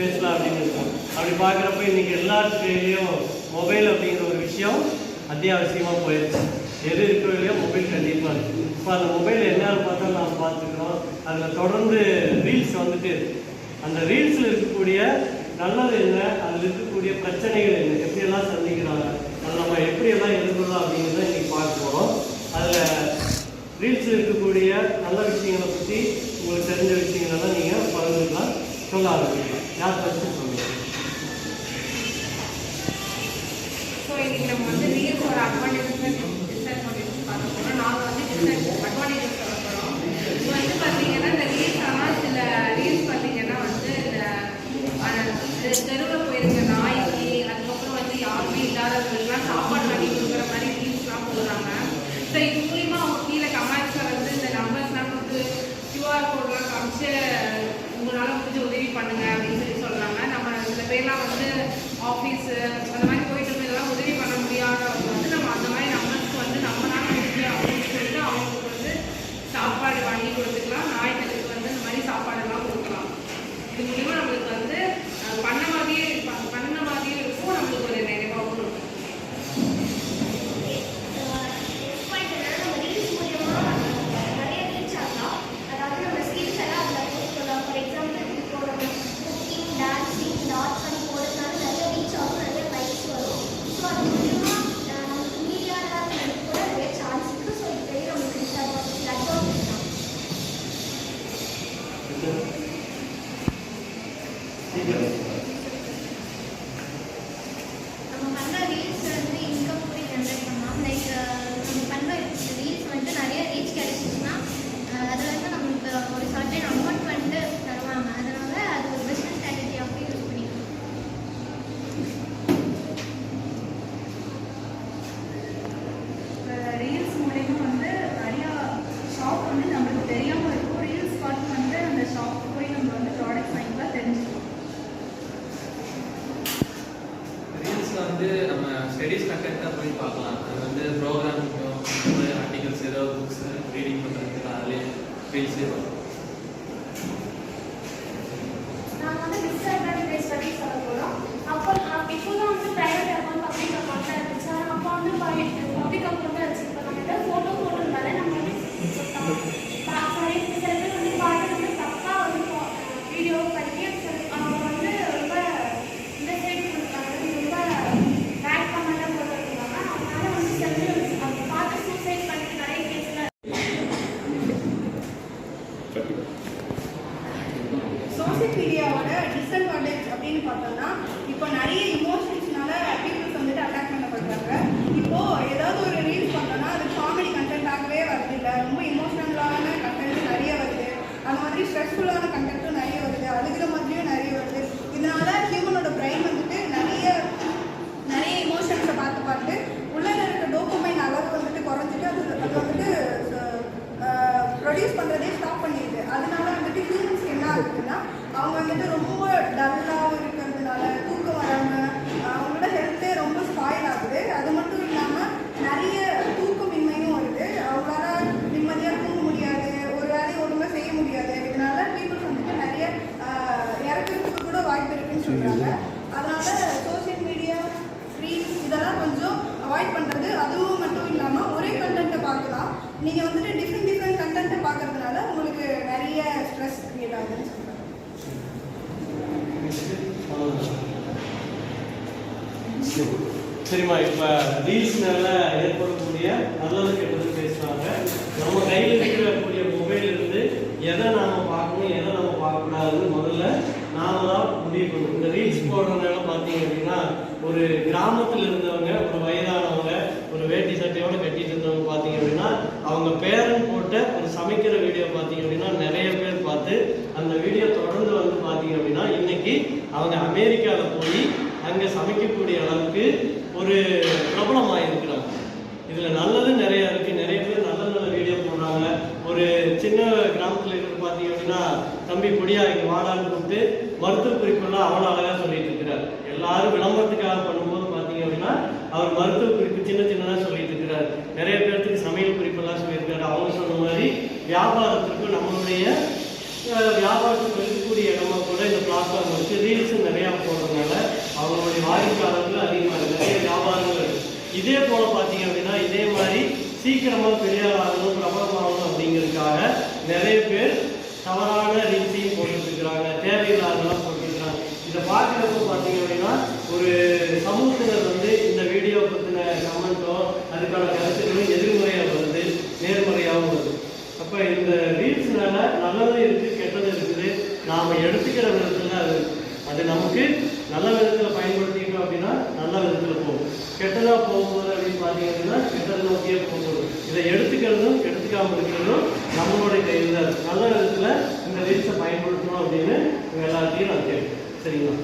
பேசலாம் அப்படின்னு இருக்கோம். அப்படி பார்க்குறப்ப இன்றைக்கி எல்லாத்துலேயும் மொபைல் அப்படிங்கிற ஒரு விஷயம் அத்தியாவசியமாக போயிடுச்சு. எது இருக்கோ இல்லையோ மொபைல் கண்டிப்பாக இருக்குது. இப்போ அந்த மொபைல் என்னன்னு பார்த்தா நாம் பார்த்துக்கிறோம். அதில் தொடர்ந்து ரீல்ஸ் வந்துட்டு அந்த ரீல்ஸில் இருக்கக்கூடிய நல்லது என்ன, அதில் இருக்கக்கூடிய பிரச்சனைகள் என்ன, எப்படியெல்லாம் சந்திக்கிறாங்க, அதை நம்ம எப்படியெல்லாம் எதிர்கொள்ளலாம் அப்படிங்கிறத இன்றைக்கி பார்க்க போகிறோம். அதில் ரீல்ஸில் இருக்கக்கூடிய நல்ல விஷயங்களை பற்றி உங்களுக்கு தெரிஞ்ச விஷயங்களெல்லாம் நீங்கள் பகிர்ந்துக்கலாம், சொல்ல ஆரம்பிக்கலாம். யார் ஃபஸ்ட்டு சொல்லுங்கள்? ஸோ இன்றைக்கி நம்ம வந்து ரீல்ஸோட அட்வான்டேஜஸ் டிஸ்அட்வான்டேஜஸ் பார்க்க போகிறோம். நாங்கள் வந்து அட்வான்டேஜஸ் சொல்ல போகிறோம். இப்போ வந்து பார்த்தீங்கன்னா இந்த ரீல்ஸ் ஆனால் சில ரீல்ஸ் பார்த்தீங்கன்னா வந்து இந்த தெருவில் போயிருக்க நாய்க்கு, அதுக்கப்புறம் வந்து யாருமே இல்லாதவங்களுக்குலாம் சாப்பாடு வாங்கி கொடுக்குற மாதிரி ரீல்ஸ்லாம் போடுறாங்க. ஸோ இது மூலிமா அவங்க கீழே கமெண்ட்ஸில் வந்து இந்த நம்பர்ஸ்லாம் கொடுத்து கியூஆர் கோட்லாம் காமிச்சு உங்களால் முடிஞ்ச உதவி பண்ணுங்க அப்படின்னு சொல்கிறாங்க. நம்ம சில பேர்லாம் வந்து ஆஃபீஸு அந்த மாதிரி போயிட்டு இதெல்லாம் உதவி பண்ண முடியாதவங்க வந்து நம்ம அந்த மாதிரி நம்பர்ஸ்க்கு வந்து நம்மளால முடியும் அப்படின்னு சொல்லிட்டு அவங்களுக்கு வந்து சாப்பாடு வாங்கி கொடுத்துக்கலாம். நாய்களுக்கு வந்து இந்த மாதிரி சாப்பாடெல்லாம் கொடுக்கலாம். இது மூலிமா நம்மளுக்கு வந்து பண்ண மாதிரியே இருக்கும், நம்மளுக்கு ஒரு நிறைவாகவும் இருக்கும். வந்து நம்ம ஸ்டடீஸ் கண்டென்ட்டாக போய் பார்க்கலாம். அது வந்து ப்ரோக்ராமிங்கும் ஆர்டிகல்ஸ் ஏதாவது புக்ஸ் ரீடிங் பண்ணுறதுக்கு அதிலே ரீல்ஸே பார்க்கலாம். நாங்கள் வந்து டிஸ்அட்வான்டேஜ் ஸ்டடீஸ் சொல்ல போகிறோம். அப்போ இப்போதான் வந்து ப்ரைவேட் அக்கௌண்ட் பப்ளிக் அக்கௌண்ட்டாக இருந்துச்சு. ஆனால் அப்போ வந்து பப்ளிக் அக்கௌண்ட்டாக இருந்துச்சு. இப்போ நம்ம ஏதாவது ஃபோட்டோ போடுறதுனால நம்ம வந்து சில பேர் வந்து பாட்டு வந்து தப்பாக வந்து வீடியோ பண்ணி அவங்க வந்து ரொம்ப இந்த சைடு கொடுத்தாங்க, ரொம்ப பேட் கமெண்ட்டாக போட்டுருக்காங்க. அதனால வந்து சில பேர் அவங்க பார்த்து சூசைட் பண்ணிட்டு நிறைய கேஸில். சோசியல் மீடியாவோட டிஸ்அட்வான்டேஜ் அப்படின்னு பார்த்தோம்னா, இப்போ நிறைய இமோஷன்ஸ்னால பீப்புள்ஸ் வந்துட்டு அட்டாக் பண்ணப்படுறாங்க. இப்போ ஏதாவது ஒரு ரீல்ஸ் பண்ணோம்னா அது காமெடி கண்டென்ட்டாகவே வருது, இல்லை ரொம்ப இமோஷனலான கண்டென்ட் நிறைய வருது. அந்த மாதிரி ஸ்ட்ரெஸ்ஃபுல்லான கண்டென்ட்டும் நிறைய வருது, அழுகிற மாதிரியும் நிறைய வருது. இதனால ஹியூமனோட பிரெயின் வந்துட்டு நிறைய இமோஷன்ஸை பார்த்து உள்ள இருக்க டோபமைன் அளவு வந்துட்டு குறைஞ்சிட்டு அது வந்துட்டு ப்ரொடியூஸ் பண்ணுறதே ஸ்டாப் பண்ணிடுது. அதனால வந்துட்டு ஹியூமன்ஸ்க்கு என்ன ஆகுதுன்னா, அவங்க வந்துட்டு ரொம்ப டல்லாகவும் இருக்கிறதுனால தூக்கம் வராமல் அவங்களோட ஹெல்த்தே ரொம்ப ஸ்பாயில் ஆகுது. அது மட்டும் இல்லாமல் நிறைய தூக்கமின்மையும் வருது. அவங்களால நிம்மதியாக தூங்க முடியாது, ஒரு வேலையை ஒழுங்காக செய்ய முடியாது. இதனால பீப்புள்ஸ் வந்துட்டு நிறைய இறக்கிறதுக்கு கூட வாய்ப்பு இருக்குன்னு சொல்கிறாங்க. அதனால சோசியல் மீடியா ரீல்ஸ் இதெல்லாம் கொஞ்சம் அவாய்ட் பண்ணுறது. அதுவும் மட்டும் இல்லாமல் ஒரே கண்டென்ட்டை பார்க்கலாம். நீங்கள் வந்துட்டு டிஃப்ரெண்ட் கண்டென்ட்டை பார்க்கறதுனால உங்களுக்கு நிறைய ஸ்ட்ரெஸ் கிரியேட் ஆகுதுன்னு சொல்கிறாங்க. சரிம்மா, இப்போ ரீல்ஸ்னால ஏற்படக்கூடிய நல்லது கெட்டது பேசுகிறாங்க. நம்ம கையில் இருக்கக்கூடிய மொபைல் இருந்து எதை நாம் பார்க்கணும், எதை நம்ம பார்க்கக்கூடாதுன்னு முதல்ல நாம தான் முடிவு பண்ணணும். இந்த ரீல்ஸ் போடுறதுனால பார்த்தீங்க அப்படின்னா, ஒரு கிராமத்தில் இருந்தவங்க, ஒரு வயதானவங்க, ஒரு வேட்டி சட்டையோடு கட்டிட்டு இருந்தவங்க பார்த்தீங்க அப்படின்னா, அவங்க பேரன் போட்ட ஒரு சமைக்கிற வீடியோ பார்த்தீங்க அப்படின்னா நிறைய பேர் பார்த்து அந்த வீடியோ தொடர்ந்து வந்து பார்த்தீங்க அப்படின்னா இன்னைக்கு அவங்க அமெரிக்காவில் போய் அங்கே சமைக்கக்கூடிய அளவுக்கு ஒரு பிரபலமாக இருக்கிறாங்க. இதில் நல்லது நிறையா இருக்குது. நிறைய பேர் நல்ல நல்ல வீடியோ போடுறாங்க. ஒரு சின்ன கிராமத்தில் இருக்கிறது பார்த்தீங்க அப்படின்னா, தம்பி பொடியா இங்கே வாடான்னு கூப்பிட்டு மருத்துவ குறிப்பெல்லாம் அவ்வளோ அழகாக சொல்லிட்டு இருக்கிறார். எல்லாரும் விளம்பரத்துக்காக பண்ணும்போது பார்த்தீங்க அப்படின்னா அவர் மருத்துவ குறிப்பு சின்னதாக சொல்லிட்டு இருக்கிறார். நிறைய பேர்த்துக்கு சமையல் குறிப்பெல்லாம் சொல்லியிருக்காரு. அவங்க சொன்ன மாதிரி வியாபாரத்திற்கும் நம்மளுடைய வியாபாரத்துக்கு இருக்கக்கூடிய இடமா கூட இந்த பிளாட்ஃபார்ம் வச்சு ரீல்ஸ் நிறையா போடுறதுனால அவங்களுடைய வாடிக்கையாளர்கள் அதிகமாக இருக்குது, நிறைய வியாபாரங்கள் இருக்குது. இதே போல் பார்த்தீங்க அப்படின்னா இதே மாதிரி சீக்கிரமாக பெரிய ஆகணும் பிரபலமாகணும் அப்படிங்கிறதுக்காக நிறைய பேர் தவறான ரீல்ஸையும் போட்டுருக்குறாங்க, தேவையில்லாதெல்லாம் போட்டுருக்குறாங்க. இதை பார்க்குறப்ப பார்த்தீங்க அப்படின்னா ஒரு சமூகத்தினர் வந்து இந்த வீடியோ பற்றின கமெண்ட்டோ அதுக்கான கருத்துக்களும் எதிர்மறையாக வருது, நேர்மறையாகவும் வருது. அப்போ இந்த ரீல்ஸ்னால நல்லதும் இருக்குது கெட்டதும் இருக்குது. நாம் எடுத்துக்கிற விதத்தில் அது நமக்கு நல்ல விதத்தில் பயன்படுத்திக்கிட்டோம் அப்படின்னா நல்ல விதத்தில் போகும், கெட்டதாக போகும்போது அப்படின்னு பார்த்தீங்க அப்படின்னா கெட்டதை நோக்கியே போகும்போது இதை எடுத்துக்கிறதும் எடுத்துக்காமல் இருக்கிறதும் நம்மளுடைய கையில் தான் இருக்குது. நல்ல விதத்தில் இந்த ரீல்ஸை பயன்படுத்தணும் அப்படின்னு எல்லாத்தையும் நான் கேட்பேன். சரிங்களா?